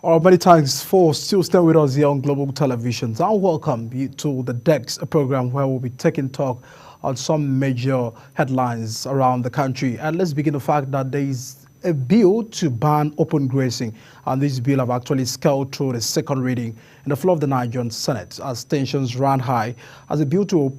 Many thanks for still staying with us here on Global Television. And welcome you to the DEX, a program where we'll be taking talk on some major headlines around the country. And let's begin the fact that there is a bill to ban open grazing, and this bill have actually scaled through the second reading in the floor of the Nigerian Senate as tensions ran high as the bill to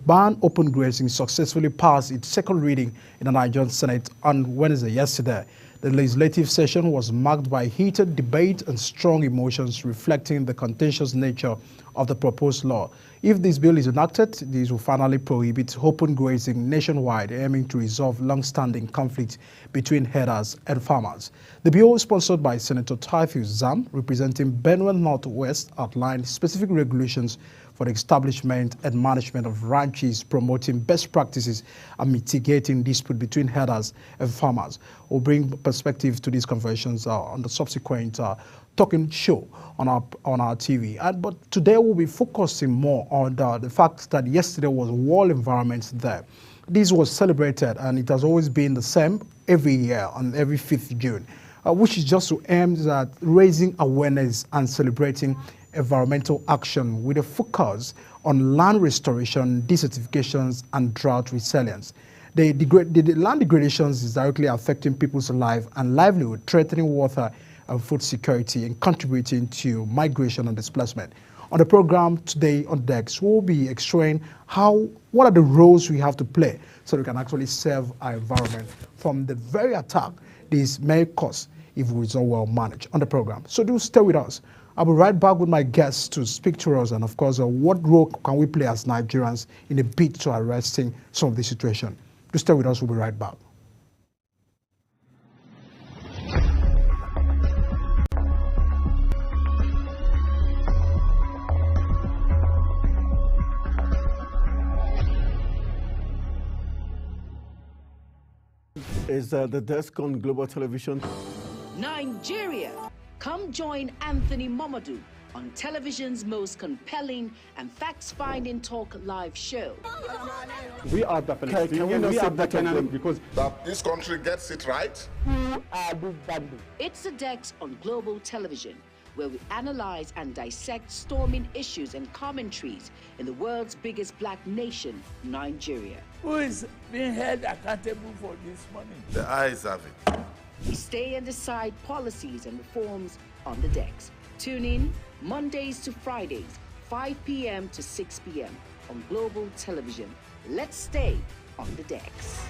ban open grazing successfully passed its second reading in the Nigerian Senate on Wednesday yesterday. The legislative session was marked by heated debate and strong emotions reflecting the contentious nature of the proposed law. If this bill is enacted, this will finally prohibit open grazing nationwide, aiming to resolve long-standing conflict between herders and farmers. The bill, sponsored by Senator Taifu Zam, representing Benue Northwest, outlined specific regulations for the establishment and management of ranches, promoting best practices and mitigating dispute between herders and farmers. We'll bring perspective to these conversations on the subsequent talking show on our TV. But today we'll be focusing more on the fact that yesterday was World Environment Day. This was celebrated, and it has always been the same every year on every 5th June, which is just to aim at raising awareness and celebrating environmental action with a focus on land restoration, desertifications, and drought resilience. The land degradations is directly affecting people's life and livelihood, threatening water and food security, and contributing to migration and displacement. On the program today on DEX, we'll be exploring what are the roles we have to play so we can actually save our environment from the very attack this may cause if we don't well manage on the program. So do stay with us. I'll be right back with my guests to speak to us, and of course, what role can we play as Nigerians in a bid to arresting some of the situation. Do stay with us, we'll be right back. Is the desk on Global Television? Nigeria. Come join Anthony Momodu on television's most compelling and facts-finding talk live show. We are the Palestinians, we are the Canaan, because that this country gets it right. who are these bandits? It's the DEX on Global Television, where we analyze and dissect storming issues and commentaries in the world's biggest black nation, Nigeria. Who is being held accountable for this money? The eyes have it. We stay and decide policies and reforms on the DEX. Tune in Mondays to Fridays, 5 p.m. to 6 p.m. on Global Television. Let's stay on the DEX.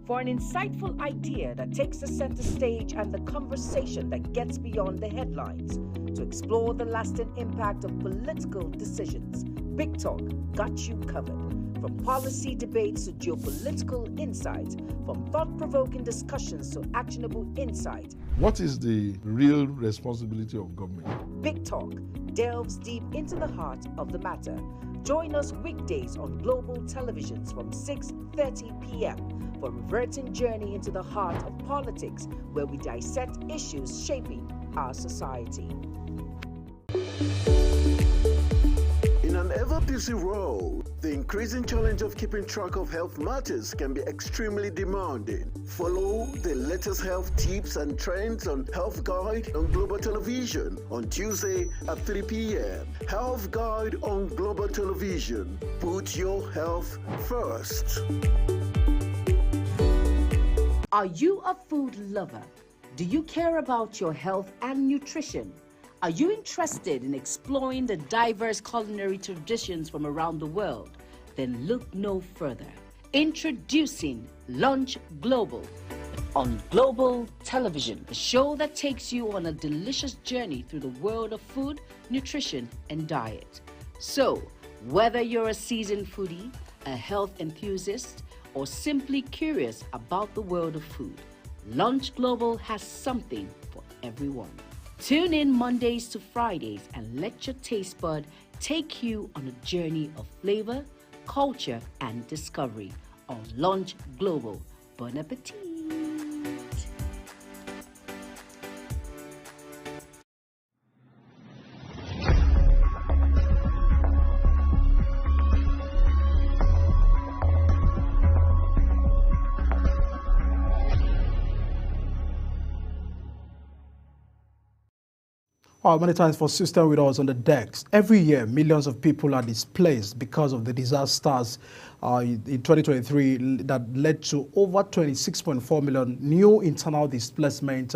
For an insightful idea that takes the center stage and the conversation that gets beyond the headlines, to explore the lasting impact of political decisions, Big Talk got you covered. From policy debates to geopolitical insights, from thought-provoking discussions to actionable insight, What is the real responsibility of government? Big Talk delves deep into the heart of the matter. Join us weekdays on Global Televisions from 6:30 p.m. for a reverting journey into the heart of politics, where we dissect issues shaping our society. In an ever-busy world, the increasing challenge of keeping track of health matters can be extremely demanding. Follow the latest health tips and trends on Health Guide on Global Television on Tuesday at 3 p.m. Health Guide on Global Television. Put your health first. Are you a food lover? Do you care about your health and nutrition? Are you interested in exploring the diverse culinary traditions from around the world? Then look no further. Introducing Lunch Global on Global Television, a show that takes you on a delicious journey through the world of food, nutrition, and diet. So, whether you're a seasoned foodie, a health enthusiast, or simply curious about the world of food, Lunch Global has something for everyone. Tune in Mondays to Fridays and let your taste bud take you on a journey of flavor, culture, and discovery on Lunch Global. Bon appetit! Many times for sister with us on the decks. Every year, millions of people are displaced because of the disasters in 2023 that led to over 26.4 million new internal displacement,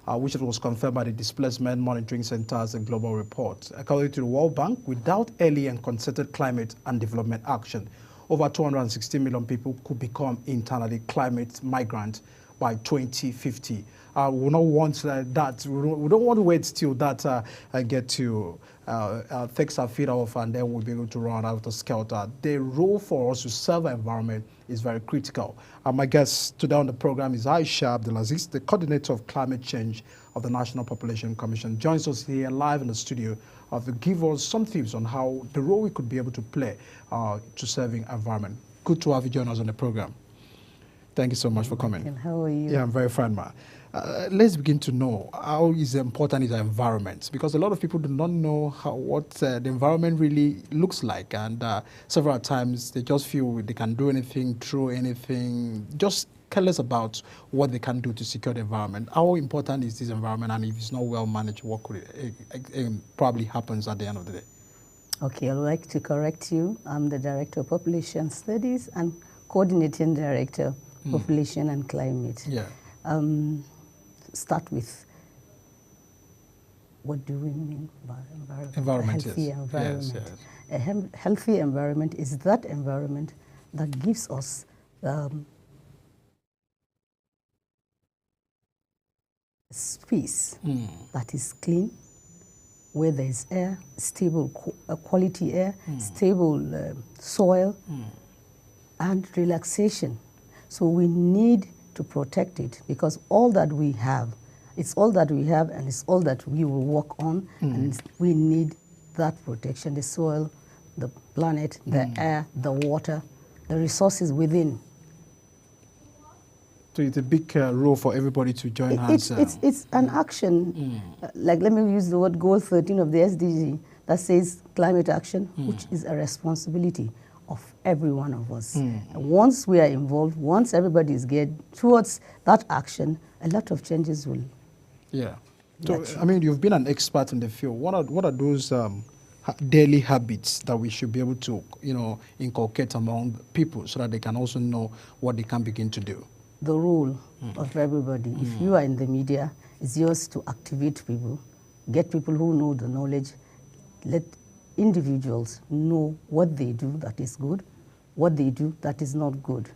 which was confirmed by the Displacement Monitoring Center's global report. According to the World Bank, without early and concerted climate and development action, over 260 million people could become internally climate migrants by 2050. We don't want that. We don't want to wait till that get to takes our feet off and then we'll be able to run out of skelter. The role for us to serve the environment is very critical. My guest today on the program is Aisha Abdulaziz, the coordinator of climate change of the National Population Commission. Joins us here live in the studio to give us some tips on how the role we could be able to play to serving environment. Good to have you join us on the program. Thank you so much for coming. How are you? Yeah, I'm very fine, ma. Let's begin to know how important is the environment, because a lot of people do not know what the environment really looks like, and several times they just feel they can do anything, throw anything, just careless about what they can do to secure the environment. How important is this environment, and if it's not well managed, what could probably happens at the end of the day? Okay, I'd like to correct you. I'm the Director of Population Studies and Coordinating Director, Population and Climate. Yeah. Start with, what do we mean by environment? Environment, a healthy yes. environment. Yes, yes. A healthy environment is that environment that gives us space that is clean, where there is air, stable quality air, stable soil, and relaxation. So we need to protect it, because all that we have, it's all that we have, and it's all that we will work on, and we need that protection: the soil, the planet, the air, the water, the resources within. So it's a big role for everybody to join hands. It's an action, like, let me use the word goal 13 of the SDG that says climate action, which is a responsibility of every one of us. Once we are involved, once everybody is geared towards that action, a lot of changes will. Yeah. So, I mean, you've been an expert in the field. What are those daily habits that we should be able to, inculcate among people so that they can also know what they can begin to do? The role of everybody, if you are in the media, is yours to activate people, get people who know the knowledge, let individuals know what they do that is good, what they do that is not good.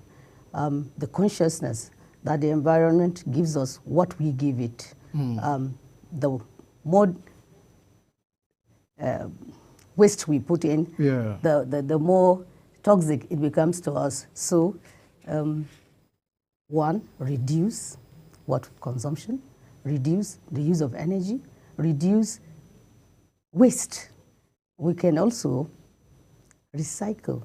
The consciousness that the environment gives us what we give it. The more waste we put in, the more toxic it becomes to us. So, one, reduce consumption, reduce the use of energy, reduce waste. We can also recycle.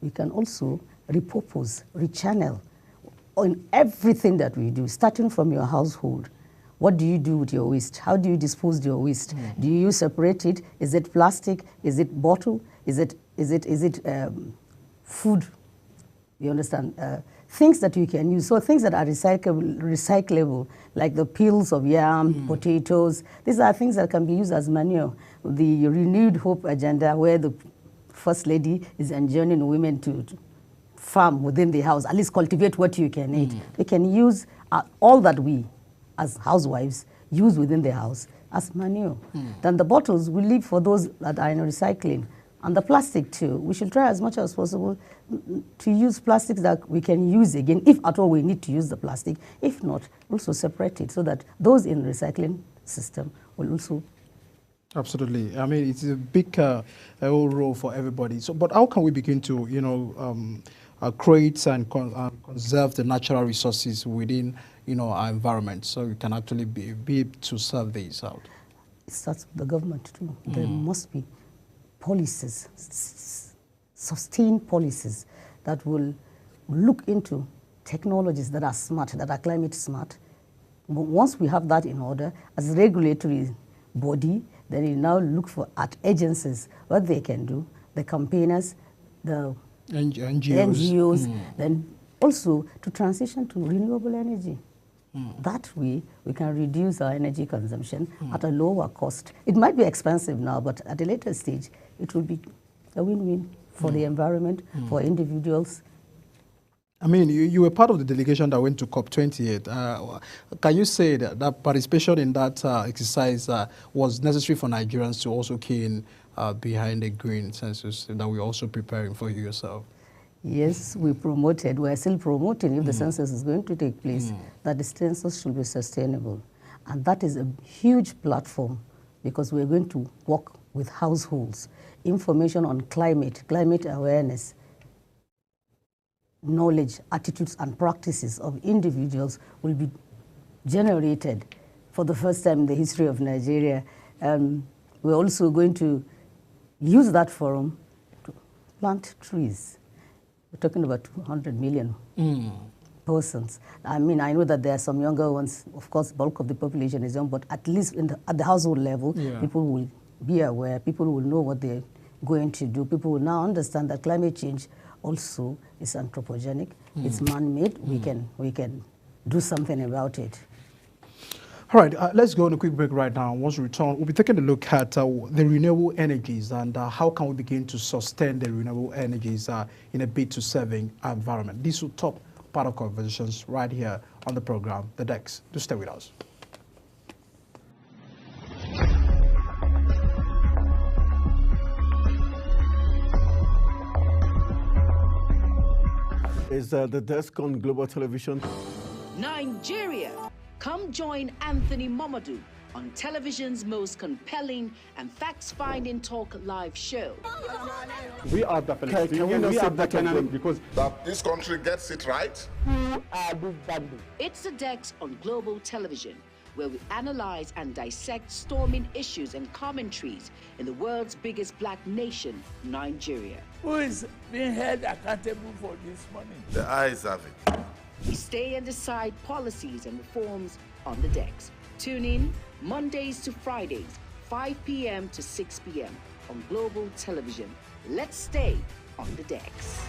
We can also repurpose, rechannel on everything that we do, starting from your household. What do you do with your waste? How do you dispose your waste? Do you separate it? Is it plastic? Is it bottle? Is it food? You understand? Things that you can use. So things that are recyclable, like the peels of yam, potatoes. These are things that can be used as manure. The Renewed Hope agenda, where the First Lady is enjoining women to farm within the house, at least cultivate what you can eat. We can use all that we, as housewives, use within the house as manure. Then the bottles we leave for those that are in recycling. And the plastic too, we should try as much as possible to use plastics that we can use again, if at all we need to use the plastic. If not, also separate it so that those in the recycling system will also. Absolutely. I mean, it's a big whole role for everybody. So, but how can we begin to, create and conserve the natural resources within, our environment, so we can actually be able to serve these out? It starts with the government too. There must be policies, sustained policies that will look into technologies that are smart, that are climate smart. But once we have that in order, as a regulatory body, then you now look at agencies, what they can do, the campaigners, the NGOs, then also to transition to renewable energy. That way, we can reduce our energy consumption at a lower cost. It might be expensive now, but at a later stage, it will be a win-win for the environment, for individuals. I mean, you were part of the delegation that went to COP28. Can you say that participation in that exercise was necessary for Nigerians to also key in behind the green census that we're also preparing for you yourself? Yes, we're still promoting, if the census is going to take place, that the census should be sustainable. And that is a huge platform because we're going to work with households, information on climate awareness, knowledge, attitudes, and practices of individuals will be generated for the first time in the history of Nigeria. We're also going to use that forum to plant trees. We're talking about 200 million persons. I mean, I know that there are some younger ones. Of course, bulk of the population is young, but at least at the household level, people will be aware. People will know what they're going to do. People will now understand that climate change also is anthropogenic. It's man-made. We can do something about it. All right, let's go on a quick break right now. Once we return, we'll be taking a look at the renewable energies and how can we begin to sustain the renewable energies in a bid to serving environment. These will top part of conversations right here on the program, The Dex. Do stay with us. Is the desk on Global Television? Nigeria. Come join Anthony Mamadou on television's most compelling and facts-finding talk live show. We are the Palestinians. We are the Canaan because That this country gets it right. It's the Dex on Global Television, where we analyze and dissect storming issues and commentaries in the world's biggest black nation, Nigeria. Who is being held accountable for this money? The eyes have it. We stay and decide policies and reforms on the Dex. Tune in Mondays to Fridays, 5 p.m. to 6 p.m. on Global Television. Let's stay on the Dex.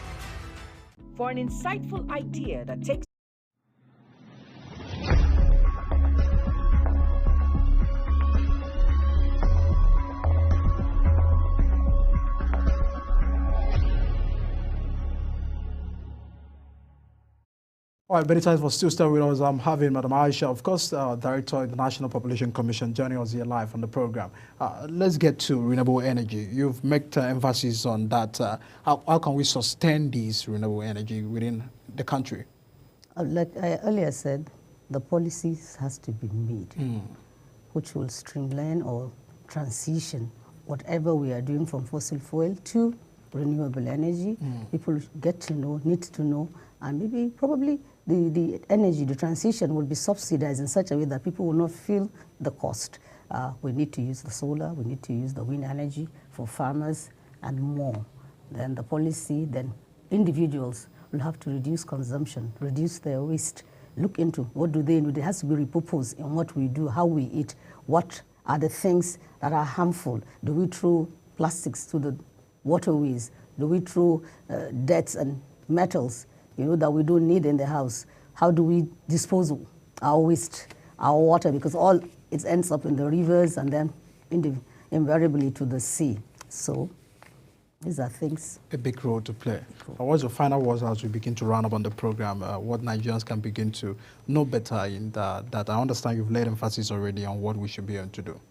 For an insightful idea that takes All right, many times for still staying with us. I'm having Madam Aisha, of course, Director of the National Population Commission, joining us here live on the program. Let's get to renewable energy. You've made emphasis on that. How can we sustain this renewable energy within the country? Like I earlier said, the policies has to be made, which will streamline or transition whatever we are doing from fossil fuel to renewable energy. People get to know, need to know, and maybe probably the energy, the transition will be subsidized in such a way that people will not feel the cost. We need to use the solar, we need to use the wind energy for farmers and more. Then the policy, then individuals will have to reduce consumption, reduce their waste, look into what do they need. It has to be repurposed in what we do, how we eat, what are the things that are harmful. Do we throw plastics to the waterways? Do we throw debts and metals, that we don't need in the house? How do we dispose of our waste, our water? Because all it ends up in the rivers and then invariably to the sea. So these are things. A big role to play. What's your final words as we begin to round up on the program? What Nigerians can begin to know better in that I understand you've laid emphasis already on what we should be able to do.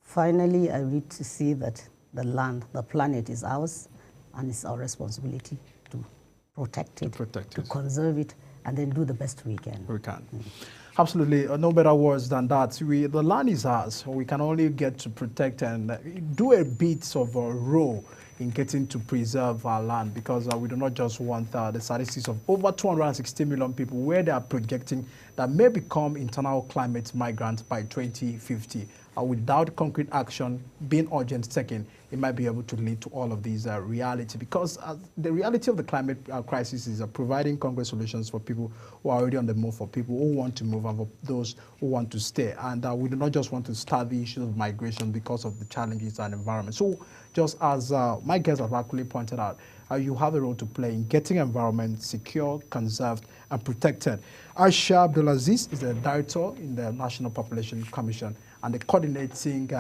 Finally, I need to see that the land, the planet is ours, and it's our responsibility to protect it, to conserve it, and then do the best we can. Absolutely, no better words than that. The land is ours. We can only get to protect and do a bit of a role in getting to preserve our land, because we do not just want the statistics of over 260 million people where they are projecting that may become internal climate migrants by 2050. Without concrete action being urgent taken, it might be able to lead to all of these reality, because the reality of the climate crisis is providing concrete solutions for people who are already on the move, for people who want to move, and for those who want to stay. And we do not just want to start the issue of migration because of the challenges and environment. So just as my guests have actually pointed out, you have a role to play in getting environment secure, conserved, and protected. Aisha Abdulaziz is the director in the National Population Commission and the coordinating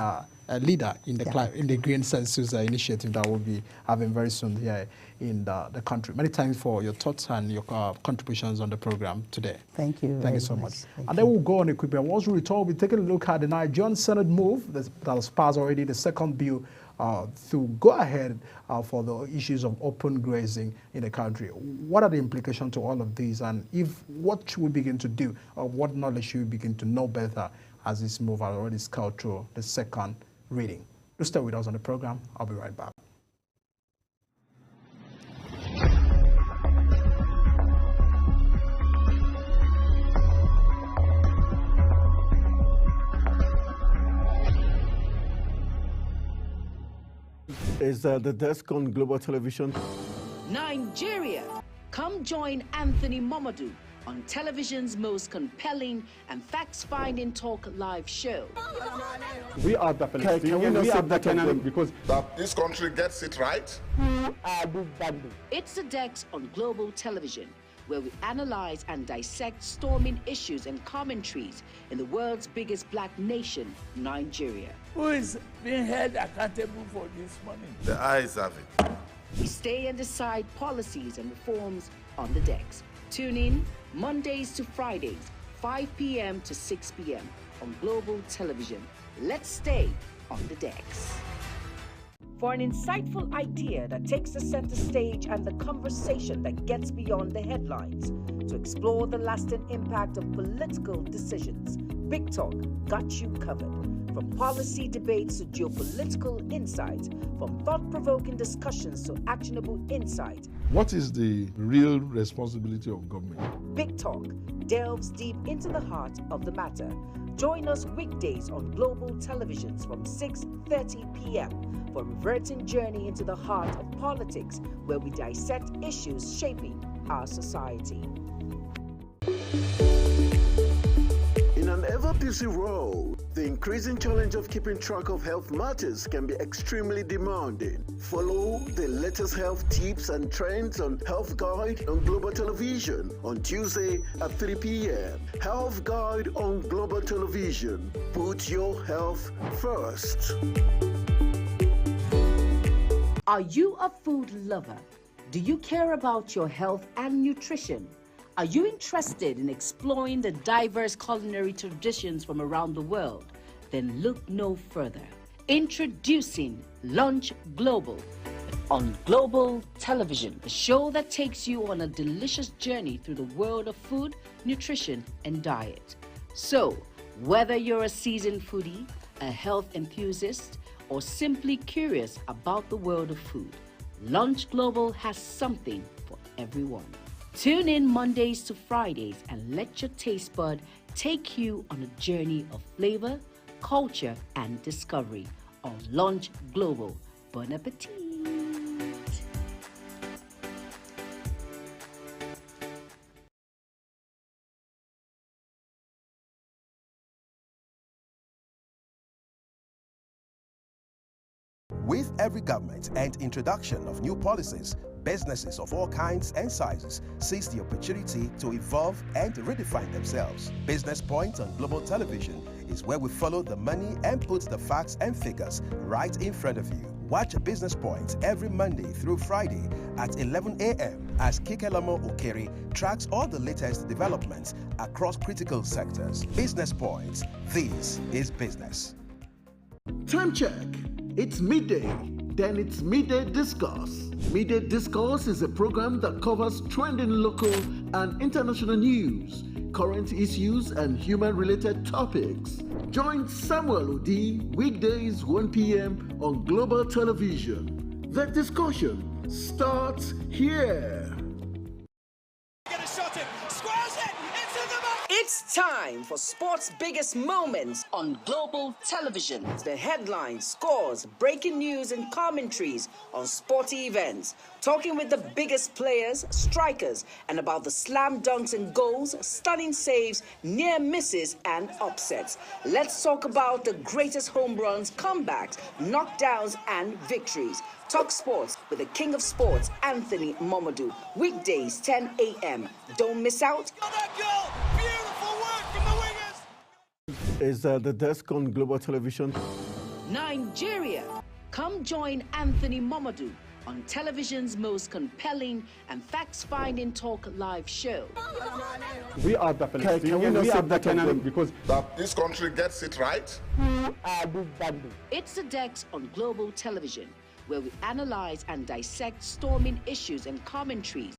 leader in the Green Census initiative that we'll be having very soon here in the country. Many thanks for your thoughts and your contributions on the program today. Thank you. Thank you so much. And then we'll go on equipment. Once we return, we'll be taking a look at the Nigerian Senate move that has passed already, the second bill to go ahead for the issues of open grazing in the country. What are the implications to all of these, and what should we begin to do, or what knowledge should we begin to know better as this move has already scoured through the second reading? Do stay with us on the program. I'll be right back. Is the desk on Global Television? Nigeria. Come join Anthony Momadou on television's most compelling and facts-finding talk live show. We are definitely because That this country gets it right. It's the Dex on Global Television, where we analyze and dissect storming issues and commentaries in the world's biggest black nation, Nigeria. Who is being held accountable for this money? The eyes have it. We stay and decide policies and reforms on the Dex. Tune in Mondays to Fridays, 5 p.m. to 6 p.m. on Global Television. Let's stay on the Dex. For an insightful idea that takes the center stage and the conversation that gets beyond the headlines, to explore the lasting impact of political decisions, Big Talk got you covered. From policy debates to geopolitical insights, from thought-provoking discussions to actionable insight, What is the real responsibility of government? Big Talk delves deep into the heart of the matter. Join us weekdays on Global Televisions from 6:30 p.m. for a reverting journey into the heart of politics, where we dissect issues shaping our society. In an ever-busy world, the increasing challenge of keeping track of health matters can be extremely demanding. Follow the latest health tips and trends on Health Guide on Global Television on Tuesday at 3 p.m. Health Guide on Global Television. Put your health first. Are you a food lover? Do you care about your health and nutrition? Are you interested in exploring the diverse culinary traditions from around the world? Then look no further. Introducing Lunch Global on Global Television, the show that takes you on a delicious journey through the world of food, nutrition, and diet. So, whether you're a seasoned foodie, a health enthusiast, or simply curious about the world of food, Lunch Global has something for everyone. Tune in Mondays to Fridays and let your taste bud take you on a journey of flavor, culture, and discovery on Lunch Global. Bon appetit! With every government and introduction of new policies, businesses of all kinds and sizes seize the opportunity to evolve and redefine themselves. Business Point on Global Television is where we follow the money and put the facts and figures right in front of you. Watch Business Point every Monday through Friday at 11 a.m. as Kikelamo Okeri tracks all the latest developments across critical sectors. Business Point, this is business. Time check. It's midday. Then it's Midday Discourse. Midday Discourse is a program that covers trending local and international news, current issues, and human-related topics. Join Samuel Odi weekdays 1 p.m. on Global Television. The discussion starts here. Get a shot in. Squares it. It's in the back. It's time for sports' biggest moments on global television. The headlines, scores, breaking news, and commentaries on sporty events. Talking with the biggest players, strikers, and about the slam dunks and goals, stunning saves, near misses, and upsets. Let's talk about the greatest home runs, comebacks, knockdowns, and victories. Talk sports with the king of sports, Anthony Momadou. Weekdays, 10 a.m. Don't miss out. Is the desk on Global Television. Nigeria. Come join Anthony Momadou on television's most compelling and facts-finding talk live show. We are definitely. Can we not say that Kenyan because That this country gets it right. It's the Dex on global television, where we analyze and dissect storming issues and commentaries.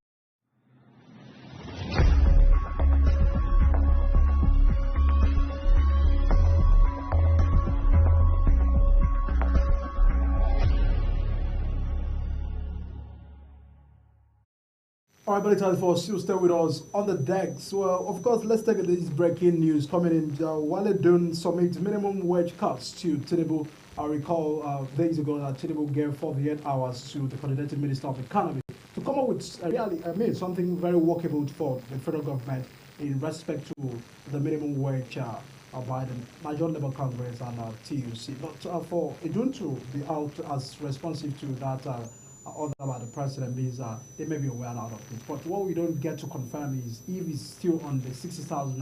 All right, but time for still stay with us on the decks. Well, of course, let's take this breaking news coming in. Wale Dun submits minimum wage cuts to Tinubu. I recall days ago that Tinubu gave 48 hours to the coordinating minister of economy to come up with something very workable for the federal government in respect to the minimum wage by the Nigerian Labour Congress and TUC. But for Idun to be out as responsive to that order by the president means they may be aware out of it. But what we don't get to confirm is if it's still on the 60,000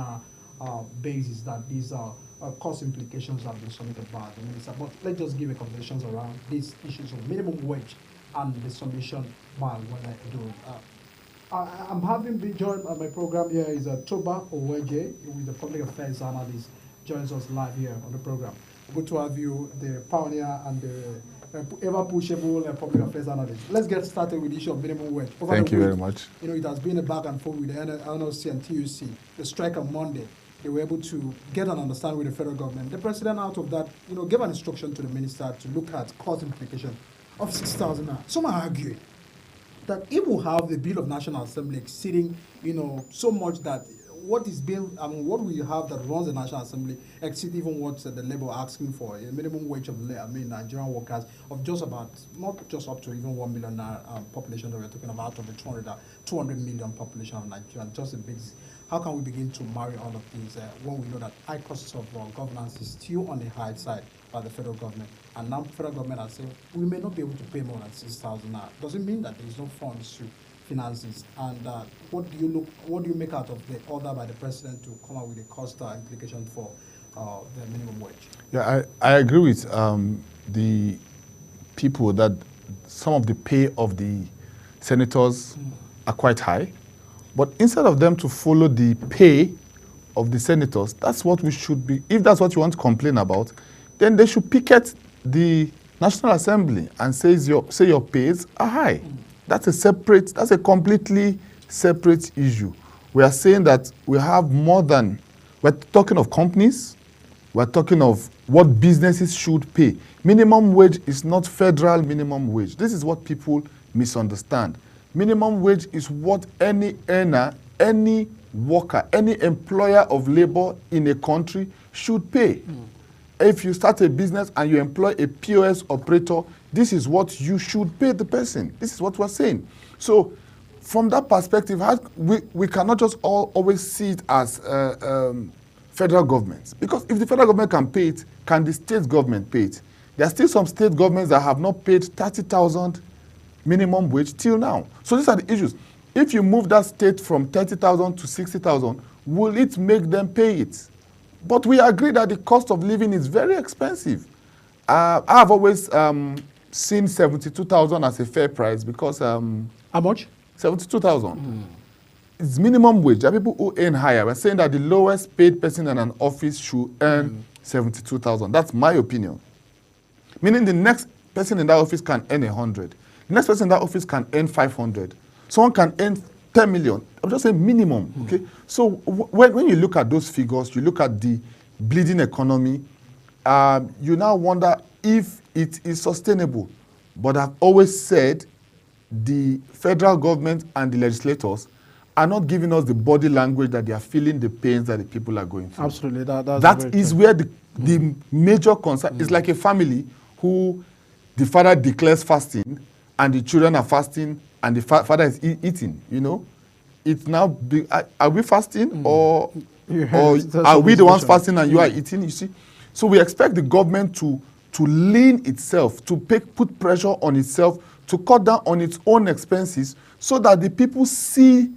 basis that these cost implications have been submitted by the minister. But let's just give a conversations around these issues of minimum wage and the submission by what I do. I'm having been joined on my program here is Toba Oweje, who is the public affairs analyst, joins us live here on the program. Good to have you, the pioneer and the ever pushable public affairs analyst. Let's get started with the issue of minimum wage. Thank you very much. You know, it has been a back and forth with the NLC and TUC. The strike on Monday, they were able to get an understanding with the federal government. The president, out of that, you know, gave an instruction to the minister to look at cost implication of 6,000. Some are arguing that if we have the Bill of National Assembly exceeding, you know, so much that what is bill, what we have that runs the National Assembly exceed even what the Labour are asking for, a minimum wage of, Nigerian workers of just about, not just up to even 1 million population that we're talking about, out of the 200 million population of Nigeria, just a big. How can we begin to marry all of these when we know that high costs of governance is still on the high side by the federal government, and now the federal government are saying we may not be able to pay more than 6,000 now. Does it mean that there is no funds to finances? And what do you make out of the order by the president to come up with a cost implication for the minimum wage? Yeah, I agree with the people that some of the pay of the senators are quite high. But instead of them to follow the pay of the senators, that's what we should be. If that's what you want to complain about, then they should picket the National Assembly and say your pays are high. That's a completely separate issue. We are saying that we have more than, we're talking of companies, we're talking of what businesses should pay. Minimum wage is not federal minimum wage. This is what people misunderstand. Minimum wage is what any earner, any worker, any employer of labor in a country should pay. If you start a business and you employ a POS operator, this is what you should pay the person. This is what we're saying. So from that perspective, we cannot just always see it as federal governments. Because if the federal government can pay it, can the state government pay it? There are still some state governments that have not paid 30,000 minimum wage till now. So these are the issues. If you move that state from 30,000 to 60,000, will it make them pay it? But we agree that the cost of living is very expensive. I have always seen 72,000 as a fair price because... How much? 72,000. It's minimum wage. There are people who earn higher. We're saying that the lowest paid person in an office should earn 72,000. That's my opinion. Meaning the next person in that office can earn 100. The next person in that office can earn 500. Someone can earn 10 million. I'm just saying minimum, okay? So when you look at those figures, you look at the bleeding economy, you now wonder if it is sustainable. But I've always said the federal government and the legislators are not giving us the body language that they are feeling the pains that the people are going through. Absolutely. That is where the major concern is. Like a family who the father declares fasting and the children are fasting and the father is eating, you know. It's now, are we fasting or are we the ones fasting and you are eating, you see? So we expect the government to lean itself, to put pressure on itself, to cut down on its own expenses so that the people see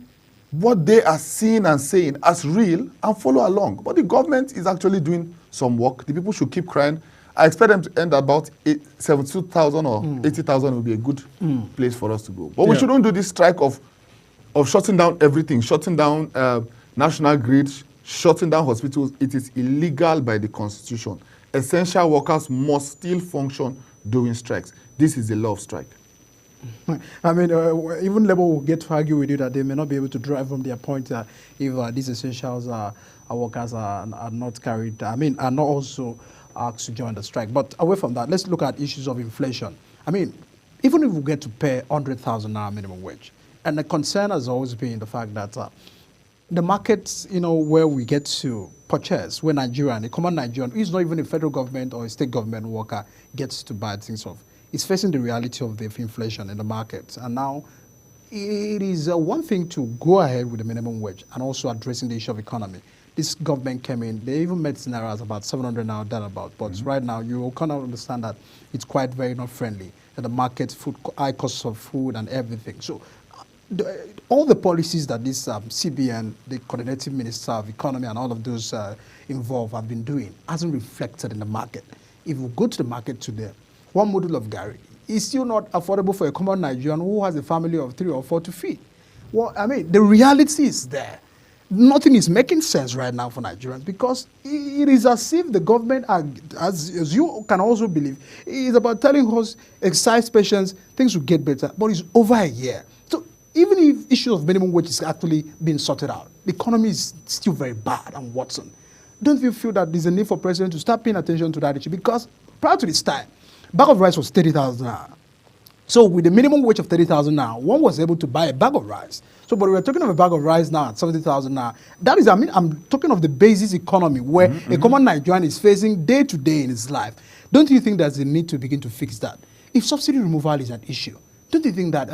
what they are seeing and saying as real and follow along. But the government is actually doing some work. The people should keep crying. I expect them to end about 72,000 or 80,000 will be a good place for us to go. But we shouldn't do this strike of shutting down everything, shutting down national grid, shutting down hospitals. It is illegal by the Constitution. Essential workers must still function during strikes. This is the law of strike. I mean, even Labour will get to argue with you that they may not be able to drive from their point if these essentials workers are not carried, are not also asked to join the strike. But away from that, let's look at issues of inflation. I mean, even if we get to pay 100,000 naira minimum wage, and the concern has always been the fact that the markets, where we get to purchase, where Nigerian, a common Nigerian, who is not even a federal government or a state government worker, gets to buy things off, is facing the reality of the inflation in the market. And now it is one thing to go ahead with the minimum wage and also addressing the issue of economy. This government came in, they even made scenarios about 700 now, thereabout. But right now, you kind of understand that it's quite very not friendly. That the market, high costs of food and everything. So all the policies that this CBN, the Coordinating Minister of Economy and all of those involved have been doing hasn't reflected in the market. If we go to the market today, one model of Gary is still not affordable for a common Nigerian who has a family of 3 or 4 to feed. Well, I mean, the reality is there. Nothing is making sense right now for Nigerians because it is as if the government, as you can also believe, is about telling us, exercise patience, things will get better, but it's over a year. So even if issue of minimum wage is actually being sorted out, the economy is still very bad and Watson. Don't you feel that there's a need for president to start paying attention to that issue? Because prior to this time, bag of rice was 30,000 naira. So with the minimum wage of 30,000 now, one was able to buy a bag of rice. So, but we're talking of a bag of rice now at 70,000 now. That is, I'm talking of the basis economy where a common Nigerian is facing day to day in his life. Don't you think there's a need to begin to fix that? If subsidy removal is an issue, don't you think that,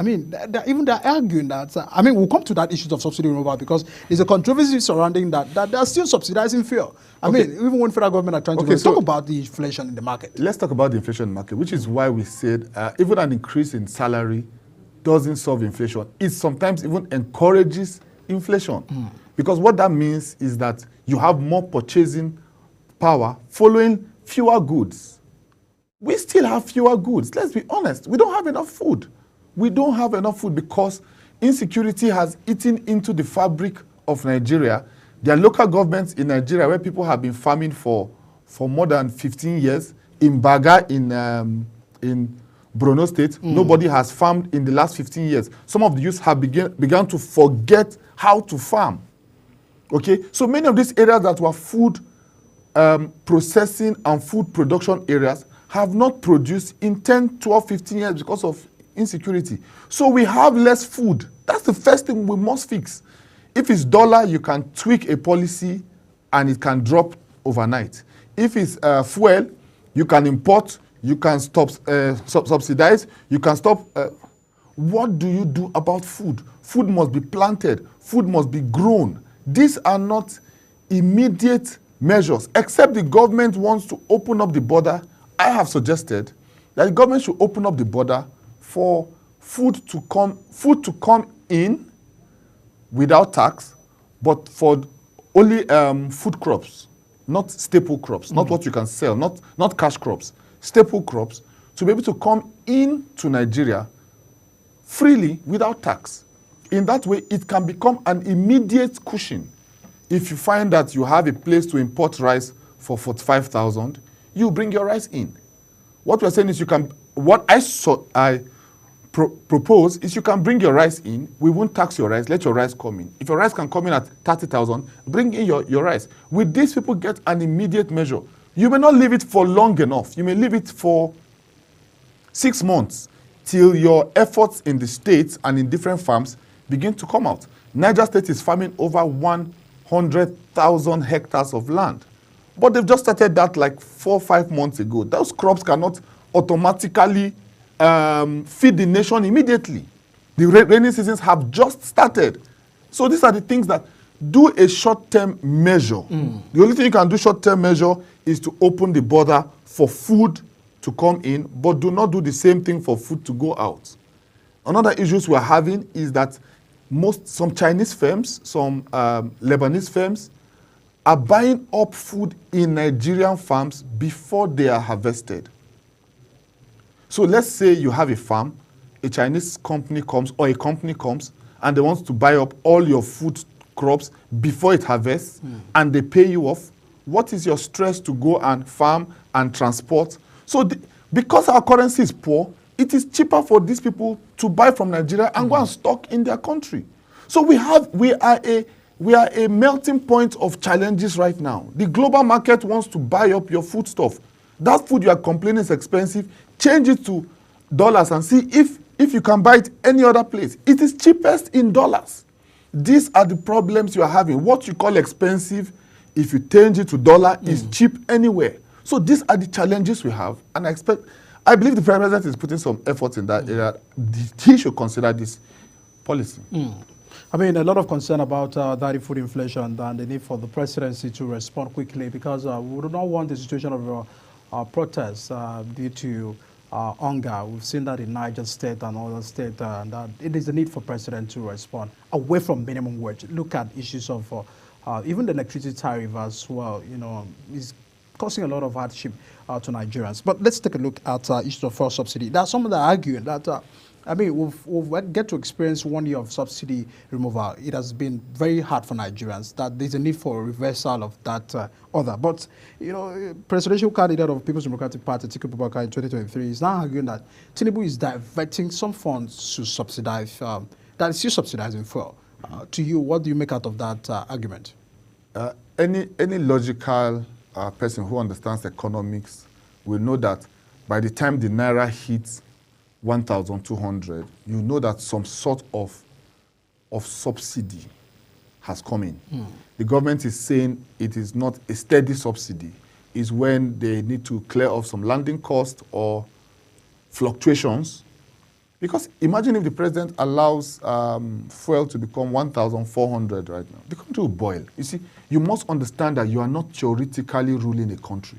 even they're arguing that, we'll come to that issue of subsidy removal because there's a controversy surrounding that they're still subsidizing fuel. Even when federal government are trying to talk about the inflation in the market. Let's talk about the inflation market, which is why we said even an increase in salary doesn't solve inflation. It sometimes even encourages inflation. Because what that means is that you have more purchasing power following fewer goods. We still have fewer goods. Let's be honest. We don't have enough food. We don't have enough food because insecurity has eaten into the fabric of Nigeria. There are local governments in Nigeria where people have been farming for more than 15 years. In Baga, in Borno State, nobody has farmed in the last 15 years. Some of the youth have begun to forget how to farm. Okay, so many of these areas that were food processing and food production areas have not produced in 10, 12, 15 years because of insecurity. So we have less food. That's the first thing we must fix. If it's dollar, you can tweak a policy and it can drop overnight. If it's fuel, you can import, you can stop subsidize, you can stop. What do you do about food? Food must be planted. Food must be grown. These are not immediate measures, except the government wants to open up the border. I have suggested that the government should open up the border for food to come in without tax, but for only food crops, not staple crops, not what you can sell, not cash crops, staple crops, to be able to come into Nigeria freely without tax. In that way, it can become an immediate cushion. If you find that you have a place to import rice for 45,000, you bring your rice in. What we're saying is what I propose is you can bring your rice in. We won't tax your rice. Let your rice come in. If your rice can come in at 30,000, bring in your rice. With this, people get an immediate measure. You may not leave it for long enough. You may leave it for 6 months till your efforts in the states and in different farms begin to come out. Niger State is farming over 100,000 hectares of land. But they've just started that like 4 or 5 months ago. Those crops cannot automatically feed the nation immediately. The rainy seasons have just started. So these are the things that do a short-term measure. The only thing you can do short-term measure is to open the border for food to come in, but do not do the same thing for food to go out. Another issues we're having is that some Chinese firms, some Lebanese firms are buying up food in Nigerian farms before they are harvested. So let's say you have a farm, a Chinese company comes or a company comes and they want to buy up all your food crops before it harvests and they pay you off. What is your stress to go and farm and transport? So because our currency is poor, it is cheaper for these people to buy from Nigeria and go and stock in their country. So we are a melting point of challenges right now. The global market wants to buy up your foodstuff. That food you are complaining is expensive, change it to dollars and see if you can buy it any other place. It is cheapest in dollars. These are the problems you are having. What you call expensive, if you change it to dollar, is cheap anywhere. So these are the challenges we have, and I believe the president is putting some effort in that area. He should consider this policy. I mean, a lot of concern about that food inflation and the need for the presidency to respond quickly, because we do not want the situation of protests due to hunger. We've seen that in Niger State and other states, and it is the need for president to respond away from minimum wage. Look at issues of even the electricity tariff as well, is causing a lot of hardship to Nigerians. But let's take a look at issues of fuel subsidy. There are some that are arguing that, we've get to experience 1 year of subsidy removal. It has been very hard for Nigerians, that there's a need for a reversal of that order. But, presidential candidate of People's Democratic Party, Atiku Abubakar, in 2023 is now arguing that Tinubu is diverting some funds to subsidize, that is still subsidizing fuel. To you, what do you make out of that argument? Any logical person who understands economics will know that by the time the Naira hits 1,200, you know that some sort of subsidy has come in. The government is saying it is not a steady subsidy. It's when they need to clear off some landing costs or fluctuations. Because imagine if the president allows fuel to become 1,400 right now. The country will boil. You see, you must understand that you are not theoretically ruling a country.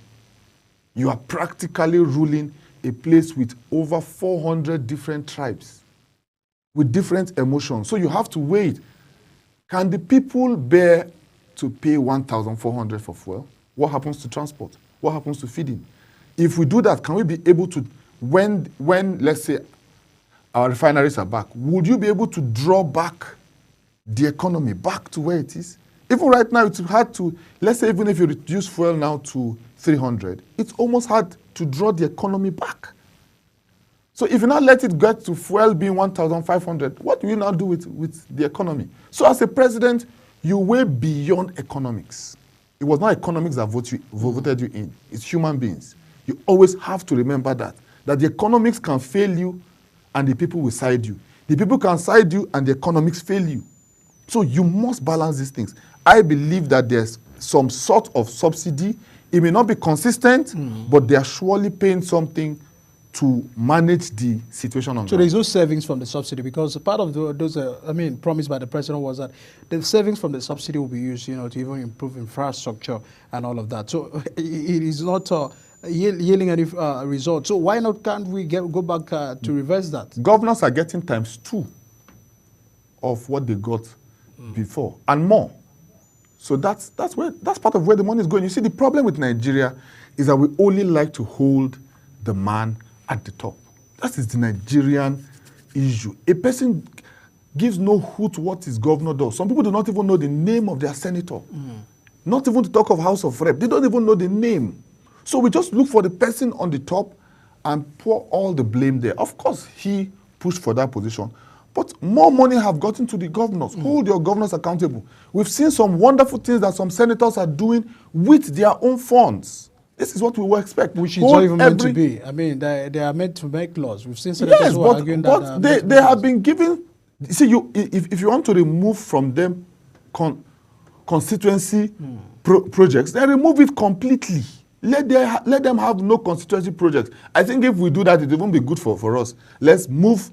You are practically ruling a place with over 400 different tribes with different emotions. So you have to wait. Can the people bear to pay 1,400 for fuel? What happens to transport? What happens to feeding? If we do that, can we be able to, when let's say, our refineries are back, would you be able to draw back the economy back to where it is? Even right now, it's hard to, let's say even if you reduce fuel now to 300, it's almost hard to draw the economy back. So if you now let it get to fuel being 1,500, what do you now do with the economy? So as a president, you weigh beyond economics. It was not economics that voted you in. It's human beings. You always have to remember that the economics can fail you and the people will side you. The people can side you and the economics fail you. So you must balance these things. I believe that there's some sort of subsidy. It may not be consistent, but they are surely paying something to manage the situation on ground. So there's no savings from the subsidy, because part of those, promised by the president was that the savings from the subsidy will be used, to even improve infrastructure and all of that. So it is not yielding any result. So why not can't we go back to reverse that? Governors are getting ×2 of what they got before and more. So that's part of where the money is going. You see, the problem with Nigeria is that we only like to hold the man at the top. That is the Nigerian issue. A person gives no hoot what his governor does. Some people do not even know the name of their senator. Not even to talk of House of Rep. They don't even know the name. So we just look for the person on the top and pour all the blame there. Of course, he pushed for that position. But more money have gotten to the governors. Hold your governors accountable. We've seen some wonderful things that some senators are doing with their own funds. This is what we will expect. Which is not even meant to be. I mean, they are meant to make laws. We've seen senators who are arguing that. But they have been given You see, if you want to remove from them constituency projects, then remove it completely. Let them have no constituency projects. I think if we do that, it won't be good for us. Let's move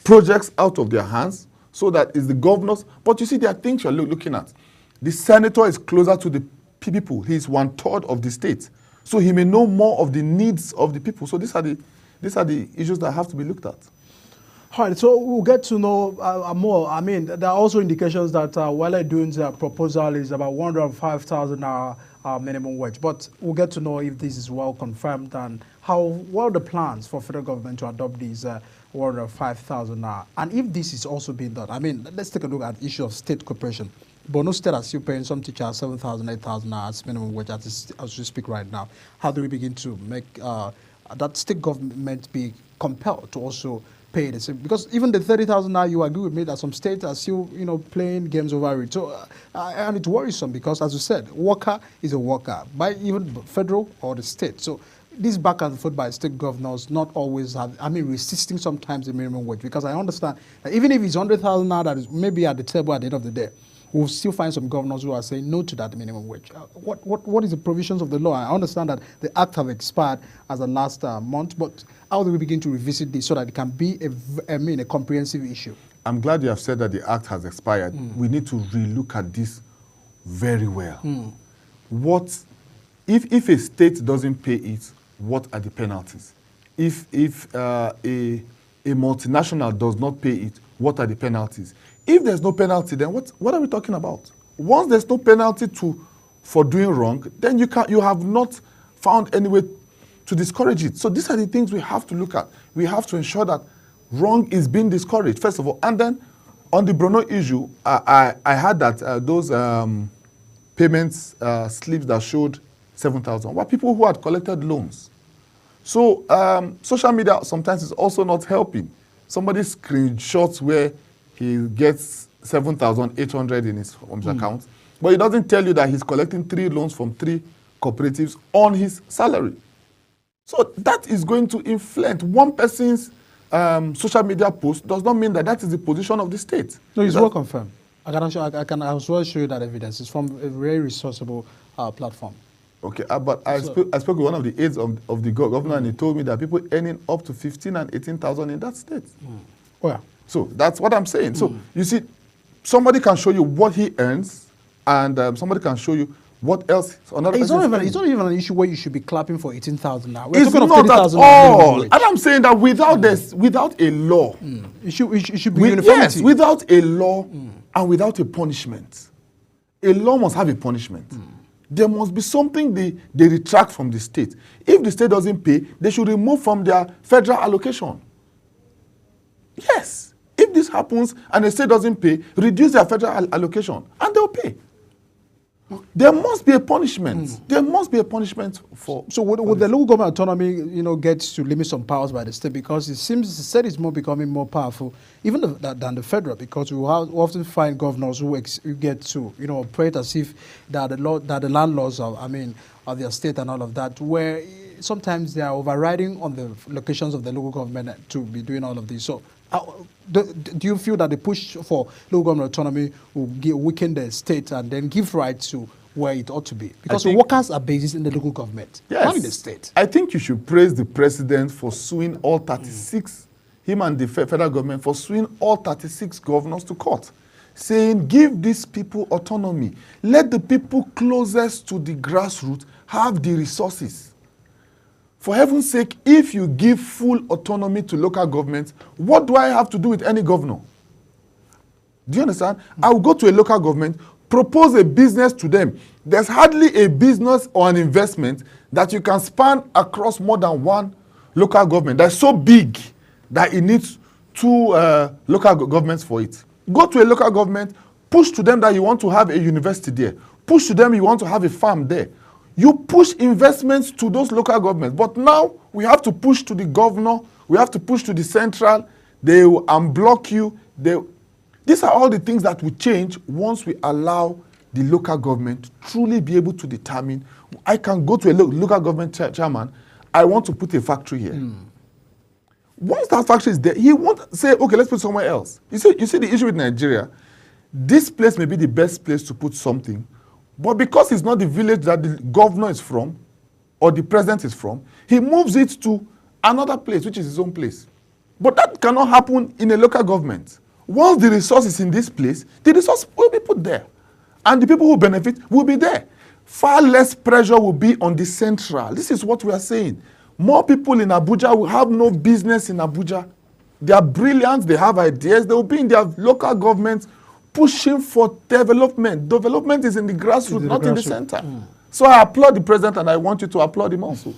projects out of their hands so that it's the governors. But you see, there are things you're looking at. The senator is closer to the people. He's 1/3 of the state. So he may know more of the needs of the people. So these are the issues that have to be looked at. All right, so we'll get to know more. I mean, there are also indications that Wale Edun's proposal is about 105,000 naira minimum wage. But we'll get to know if this is well confirmed and what are the plans for federal government to adopt these 105,000 naira. And if this is also being done, I mean, let's take a look at the issue of state cooperation. Borno State is still paying some teachers 7,000, 8,000 naira as minimum wage as we speak right now. How do we begin to make that state government be compelled to also pay the same? Because even the 30,000 now, you agree with me that some states are still, playing games over it. So, and it's worrisome because, as you said, worker is a worker, by even federal or the state. So, this back and forth by state governors not always resisting sometimes the minimum wage. Because I understand that even if it's 100,000 now, that is maybe at the table at the end of the day, we'll still find some governors who are saying no to that minimum wage. What is the provisions of the law? I understand that the act have expired as the last month, but how do we begin to revisit this so that it can be a comprehensive issue? I'm glad you have said that the act has expired. We need to relook at this very well. What if a state doesn't pay it? What are the penalties? If a multinational does not pay it, what are the penalties? If there's no penalty, then what are we talking about? Once there's no penalty for doing wrong, then you have not found any way to discourage it. So these are the things we have to look at. We have to ensure that wrong is being discouraged, first of all. And then on the Borno issue, I had that those payments slips that showed 7,000 were people who had collected loans. So social media sometimes is also not helping. Somebody screenshots where he gets 7,800 in his account, but he doesn't tell you that he's collecting 3 loans from 3 cooperatives on his salary. So that is going to inflate one person's social media post. Does not mean that is the position of the state. No, it's well confirmed. I can as well show you that evidence. It's from a very resourceable platform. Okay, but I spoke with one of the aides of the governor, and he told me that people earning up to 15 and 18,000 in that state. Oh, yeah. So that's what I'm saying. So you see, somebody can show you what he earns, and somebody can show you what else. It's not even an issue where you should be clapping for 18,000 now. It's not at all. And I'm saying that without a law, it should be uniformity. Yes, without a law and without a punishment. A law must have a punishment. There must be something they retract from the state. If the state doesn't pay, they should remove from their federal allocation. Yes. If this happens and the state doesn't pay, reduce their federal allocation and they'll pay. There must be a punishment. There must be a punishment for. So would the local government autonomy, get to limit some powers by the state, because it seems the state is becoming more powerful even than the federal, because we often find governors who get to operate as if that the landlords of their state and all of that, where sometimes they are overriding on the locations of the local government to be doing all of this. So do you feel that the push for local government autonomy will weaken the state and then give rights to where it ought to be? Because the workers are based in the local government, not in the state. I think you should praise the president for suing all 36, him and the federal government for suing all 36 governors to court, saying give these people autonomy. Let the people closest to the grassroots have the resources. For heaven's sake, if you give full autonomy to local governments, what do I have to do with any governor? Do you understand? I will go to a local government, propose a business to them. There's hardly a business or an investment that you can span across more than one local government that's so big that it needs 2 local governments for it. Go to a local government, push to them that you want to have a university there. Push to them you want to have a farm there. You push investments to those local governments. But now we have to push to the governor. We have to push to the central. They will unblock you. These are all the things that will change once we allow the local government to truly be able to determine. I can go to a local government chairman. I want to put a factory here. Once that factory is there, he won't say, okay, let's put it somewhere else. You see the issue with Nigeria, this place may be the best place to put something, but because it's not the village that the governor is from or the president is from, he moves it to another place, which is his own place. But that cannot happen in a local government. Once the resource is in this place, the resource will be put there. And the people who benefit will be there. Far less pressure will be on the central. This is what we are saying. More people in Abuja will have no business in Abuja. They are brilliant, they have ideas, they will be in their local governments pushing for development. Development is in the grassroots, not in the center. So I applaud the president and I want you to applaud him also.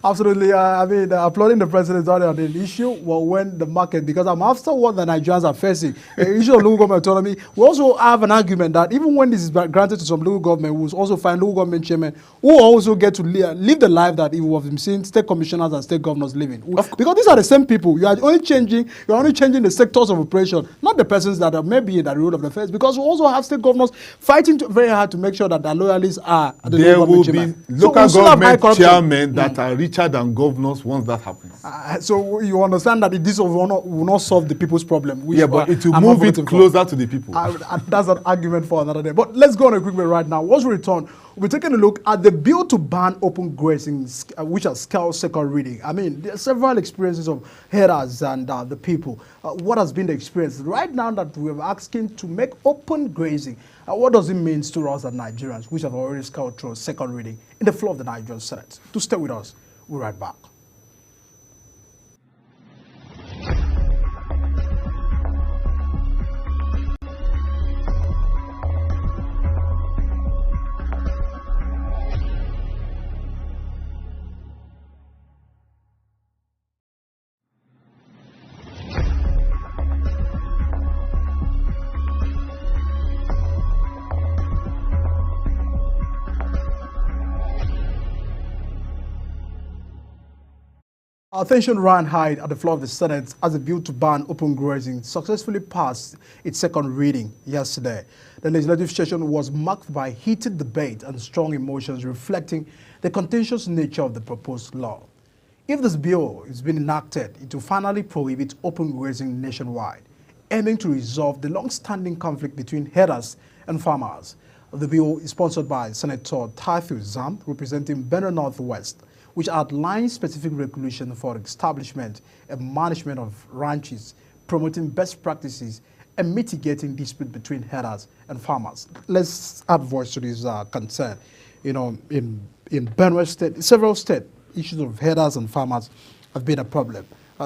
Absolutely. I mean, applauding the president is not an issue. Well, when the market, because I'm after what the Nigerians are facing, the issue of local government autonomy, we also have an argument that even when this is granted to some local government, we will also find local government chairmen who also get to live the life that we have seen state commissioners and state governors living. Because these are the same people. You are only changing the sectors of operation, not the persons that are maybe in the role of the affairs. Because we also have state governors fighting very hard to make sure that their loyalists are the there local will government be chairmen. local government chairmen that are richer than governors once that happens. So you understand that this will not solve the people's problem. Yeah, but it will move it closer to the people. That's an argument for another day. But let's go on a quick way right now. Once we return, we'll be taking a look at the bill to ban open grazing, which has scaled second reading. I mean, there are several experiences of herders and the people. What has been the experience right now that we're asking to make open grazing? What does it mean to us as Nigerians, which have already scaled through second reading in the floor of the Nigerian Senate? To stay with us, we'll be right back. Our attention ran high at the floor of the Senate as the bill to ban open grazing successfully passed its second reading yesterday. The legislative session was marked by heated debate and strong emotions reflecting the contentious nature of the proposed law. If this bill is being enacted, it will finally prohibit open grazing nationwide, aiming to resolve the long-standing conflict between herders and farmers. The bill is sponsored by Senator Taifu Zam, representing Benue Northwest, which outlines specific regulations for establishment and management of ranches, promoting best practices and mitigating dispute between herders and farmers. Let's add voice to this concern. You know, in Benue State, several states, issues of herders and farmers have been a problem.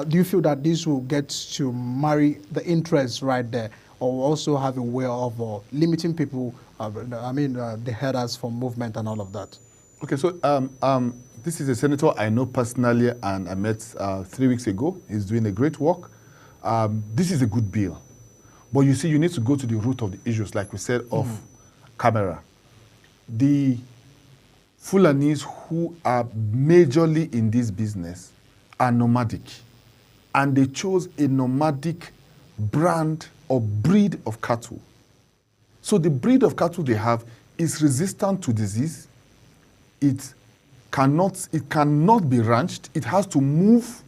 Do you feel that this will get to marry the interests right there, or also have a way of limiting people, the herders from movement and all of that? Okay, so this is a senator I know personally and I met 3 weeks ago. He's doing a great work. This is a good bill. But you see, you need to go to the root of the issues, like we said, off camera. The Fulanis who are majorly in this business are nomadic. And they chose a nomadic brand or breed of cattle. So the breed of cattle they have is resistant to disease. It cannot be ranched. It has to move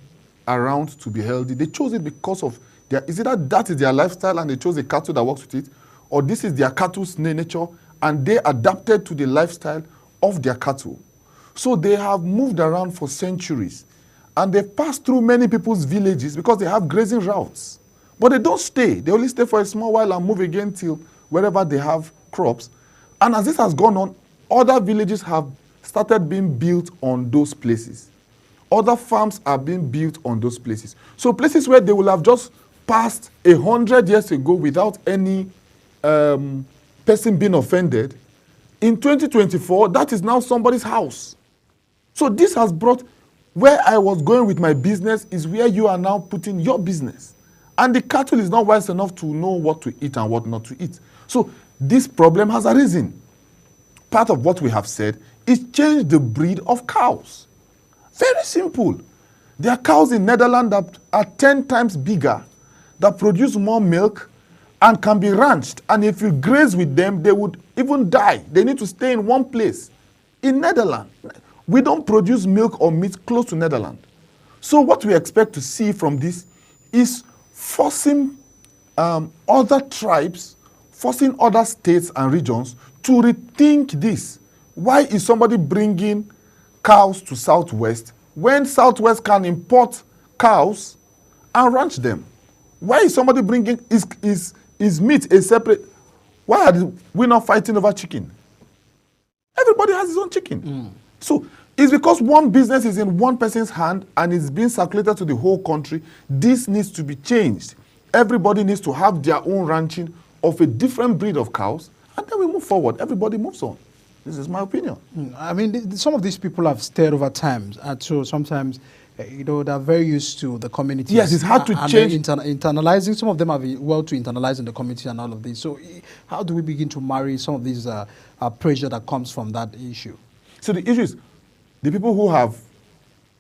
around to be healthy. They chose it because of is it that is their lifestyle and they chose a cattle that works with it, or this is their cattle's nature and they adapted to the lifestyle of their cattle. So they have moved around for centuries and they've passed through many people's villages because they have grazing routes. But they don't stay. They only stay for a small while and move again till wherever they have crops. And as this has gone on, other villages have started being built on those places. Other farms are being built on those places. So places where they will have just passed 100 years ago without any person being offended, in 2024, that is now somebody's house. So this has brought, where I was going with my business is where you are now putting your business. And the cattle is not wise enough to know what to eat and what not to eat. So this problem has arisen. Part of what we have said is change the breed of cows. Very simple. There are cows in Netherlands that are 10 times bigger, that produce more milk and can be ranched. And if you graze with them, they would even die. They need to stay in one place. In Netherlands, we don't produce milk or meat close to Netherlands. So what we expect to see from this is forcing other tribes, forcing other states and regions to rethink this. Why is somebody bringing cows to Southwest when Southwest can import cows and ranch them? Why is somebody bringing, is meat a separate, why are we not fighting over chicken? Everybody has his own chicken. So it's because one business is in one person's hand and it's being circulated to the whole country. This needs to be changed. Everybody needs to have their own ranching of a different breed of cows, and then we move forward. Everybody moves on. This is my opinion. I mean, some of these people have stayed over time, and so sometimes, you know, they're very used to the community. Yes, it's hard to change. Internalizing, some of them have been well to internalizing the community and all of this. So how do we begin to marry some of these pressure that comes from that issue? So the issue is, the people who have,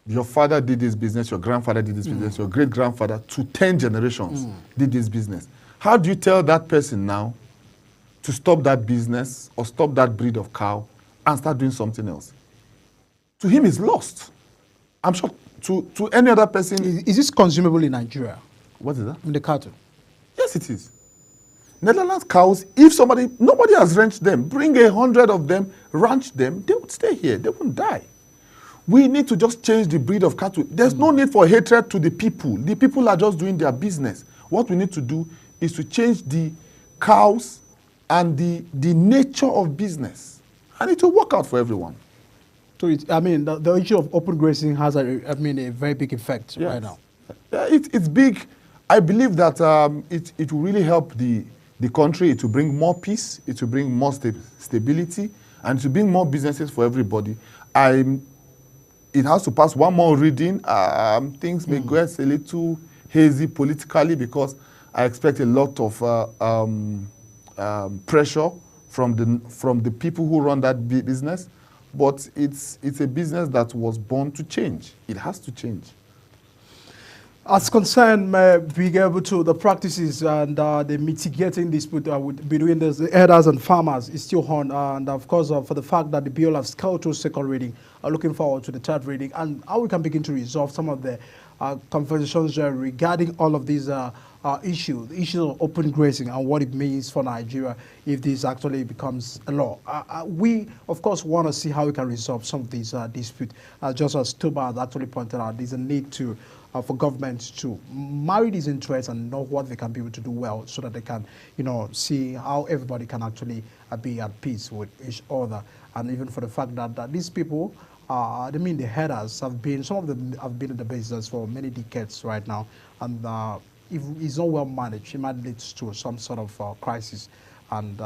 your father did this business, your grandfather did this business, your great-grandfather, to 10 generations did this business. How do you tell that person now to stop that business or stop that breed of cow and start doing something else? To him, it's lost. I'm sure to any other person. Is this consumable in Nigeria? What is that? In the cattle? Yes, it is. Netherlands cows, if nobody has ranched them, bring 100 of them, ranch them, they would stay here. They won't die. We need to just change the breed of cattle. There's no need for hatred to the people. The people are just doing their business. What we need to do is to change the cows and the nature of business. And it will work out for everyone. So, the issue of open grazing has a very big effect right now. Yeah, it's big. I believe that it will really help the country. It will bring more peace. It will bring more stability. And it will bring more businesses for everybody. It has to pass one more reading. Things may get a little hazy politically because I expect a lot of pressure from the people who run that business. But it's a business that was born to change. It has to change. As concerned being able to the practices and the mitigating dispute between the herders and farmers is still on, and of course for the fact that the bill has scaled to second reading, looking forward to the third reading and how we can begin to resolve some of the conversations regarding all of these issues, the issue of open grazing and what it means for Nigeria if this actually becomes a law. We, of course, want to see how we can resolve some of these disputes. Just as Toba has actually pointed out, there's a need to for government to marry these interests and know what they can be able to do well so that they can, see how everybody can actually be at peace with each other. And even for the fact that these people, the herders some of them have been in the business for many decades right now. And if it's not well managed, it might lead to some sort of crisis. And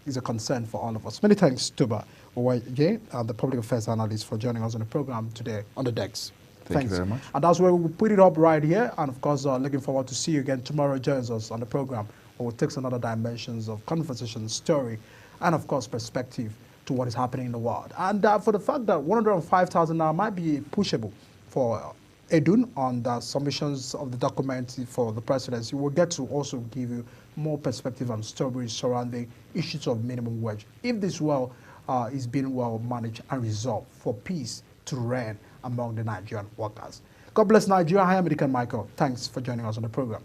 it's a concern for all of us. Many thanks, Toba Owaje, the public affairs analyst, for joining us on the program today on the DEX. Thank you very much. And that's where we'll put it up right here. And of course, looking forward to see you again tomorrow. Joins us on the program, where we'll take some other dimensions of conversation, story, and of course, perspective to what is happening in the world. And for the fact that 105,000 now might be pushable for Edun on the submissions of the document for the presidency, we'll get to also give you more perspective and stories surrounding issues of minimum wage. If this is being well managed and resolved for peace to reign among the Nigerian workers. God bless Nigeria. I am Medican Michael. Thanks for joining us on the program.